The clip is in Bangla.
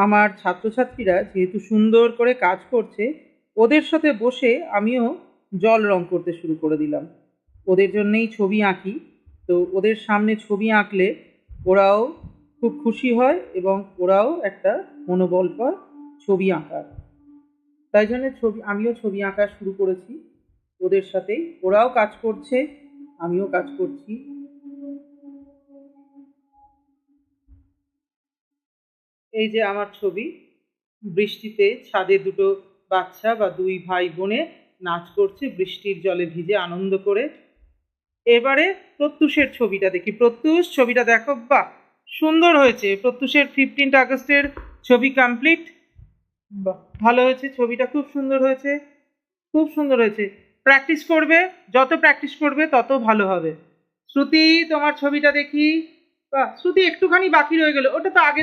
আমার ছাত্রছাত্রীরা যেহেতু সুন্দর করে কাজ করছে, ওদের সাথে বসে আমিও জল রং করতে শুরু করে দিলাম। ওদের জন্যেই ছবি আঁকি, তো ওদের সামনে ছবি আঁকলে ওরাও খুব খুশি হয় এবং ওরাও একটা মনোবল পায় ছবি আঁকার। তাই জন্য আমিও ছবি আঁকা শুরু করেছি ওদের সাথেই। ওরাও কাজ করছে, আমিও কাজ করছি। এই যে আমার ছবি, বৃষ্টিতে ছাদে দুটো বাচ্চা বা দুই ভাই বোনে নাচ করছে বৃষ্টির জলে ভিজে আনন্দ করে। এবারে প্রত্যুষের ছবিটা দেখি। প্রত্যুষ, ছবিটা দেখো, বাহ সুন্দর হয়েছে। প্রত্যুষের 15th আগস্টের ছবি কমপ্লিট। বাহ, ভালো হয়েছে, ছবিটা খুব সুন্দর হয়েছে, খুব সুন্দর হয়েছে। প্র্যাকটিস করবে, যত প্র্যাকটিস করবে তত ভালো হবে। শ্রুতি, তোমার ছবিটা দেখি। বাহ, শ্রুতি একটুখানি বাকি রয়ে গেল, ওটা তো আগে